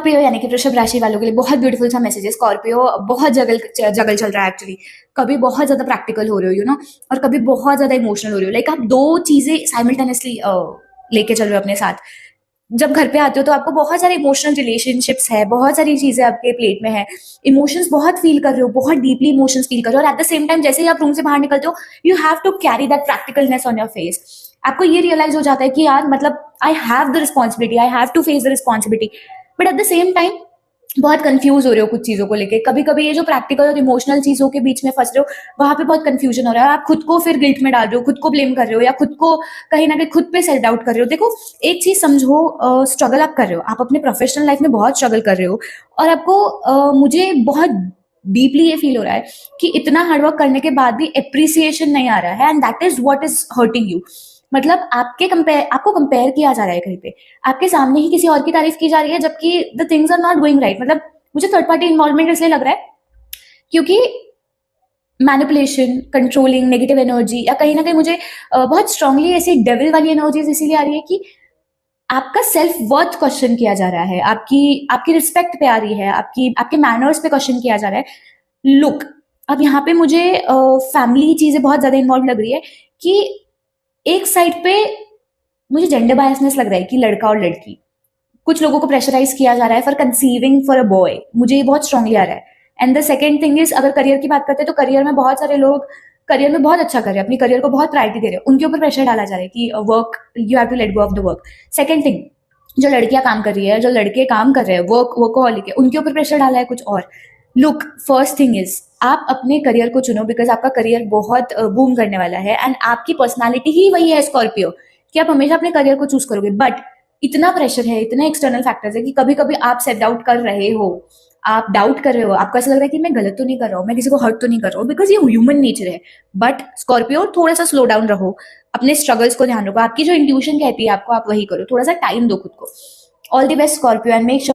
Scorpio यानी कि वृषभ राशि वालों के लिए बहुत ब्यूटीफुल सा मैसेज है। स्कॉर्पियो बहुत जगल जगल चल रहा है एक्चुअली। कभी बहुत ज्यादा प्रैक्टिकल हो रहे हो और कभी बहुत ज्यादा इमोशनल हो रहे हो। लाइक आप दो चीजें साइमल्टेनियसली लेके चल रहे हो अपने साथ। जब घर पे आते हो तो आपको बहुत सारे इमोशनल रिलेशनशिप्स है, बहुत सारी चीजें आपके प्लेट में है, इमोशंस बहुत फील कर रहे हो, बहुत डीपली इमोशंस फील कर रहे हो, और एट द सेम टाइम जैसे ही आप रूम से बाहर निकलते हो you have to carry that practicalness on your face. आपको ये रियलाइज हो जाता है कि यार मतलब I have the responsibility, I have to face the responsibility, but at the same time बहुत कंफ्यूज हो रहे हो कुछ चीजों को लेके। कभी कभी ये जो प्रैक्टिकल और इमोशनल चीजों के बीच में फंस रहे हो वहां पे बहुत कंफ्यूजन हो रहा है। आप खुद को फिर गिल्ट में डाल रहे हो, खुद को ब्लेम कर रहे हो, या खुद को कहीं ना कहीं खुद पे सेल्फ डाउट कर रहे हो। देखो एक चीज समझो, स्ट्रगल आप कर रहे हो, आप अपने प्रोफेशनल लाइफ में बहुत स्ट्रगल कर रहे हो, और आपको मुझे बहुत डीपली ये फील हो रहा है कि इतना हार्डवर्क करने के बाद भी अप्रिसिएशन नहीं आ रहा है, and that is what is hurting you. मतलब आपको कंपेयर किया जा रहा है कहीं पे, आपके सामने ही किसी और की तारीफ की जा रही है, जबकि the things are not going right. मतलब मुझे थर्ड पार्टी इन्वॉल्वमेंट इसलिए लग रहा है क्योंकि मैनिपुलेशन, कंट्रोलिंग, नेगेटिव एनर्जी, या कहीं ना कहीं मुझे बहुत स्ट्रांगली ऐसी डेविल वाली एनर्जीज इसीलिए आ रही है कि आपका सेल्फ वर्थ क्वेश्चन किया जा रहा है, आपकी आपकी रिस्पेक्ट पे आ रही है, आपके मैनर्स पे क्वेश्चन किया जा रहा है। लुक, अब यहाँ पे मुझे फैमिली चीजें बहुत ज्यादा इन्वॉल्व लग रही है कि एक साइड पे मुझे जेंडर बायसनेस लग रहा है कि लड़का और लड़की, कुछ लोगों को प्रेशराइज किया जा रहा है for conceiving for a boy, मुझे ये बहुत स्ट्रांगली आ रहा है। And the second thing is, अगर करियर की बात करते हैं तो करियर में बहुत सारे लोग करियर में बहुत अच्छा कर रहे हैं, अपनी करियर को बहुत प्रायोरिटी दे रहे हैं, उनके ऊपर प्रेशर डाला जा रहा है कि work, you have to let go of the work. Second thing, जो लड़कियां काम कर रही है, जो लड़के काम कर रहे हैं, वर्कहॉलिक है, उनके ऊपर प्रेशर डाला है कुछ और। लुक, फर्स्ट थिंग इज आप अपने करियर को चुनो, बिकॉज आपका करियर बहुत बूम करने वाला है, एंड आपकी पर्सनालिटी ही वही है स्कॉर्पियो, कि आप हमेशा अपने करियर को चूज करोगे। बट इतना प्रेशर है, इतने एक्सटर्नल फैक्टर्स है कि कभी कभी आप सेल्फ डाउट कर रहे हो, आप डाउट कर रहे हो, आपको ऐसा लग रहा है कि मैं गलत तो नहीं कर रहा हूँ, मैं किसी को हर्ट तो नहीं कर रहा हूँ, बिकॉज ये ह्यूमन नेचर है। बट स्कॉर्पियो, थोड़ा सा स्लो डाउन रहो, अपने स्ट्रगल्स को ध्यान रखो, आपकी जो इंट्यूशन कहती है आपको, आप वही करो, थोड़ा सा टाइम दो खुद को। All the best Scorpio, and make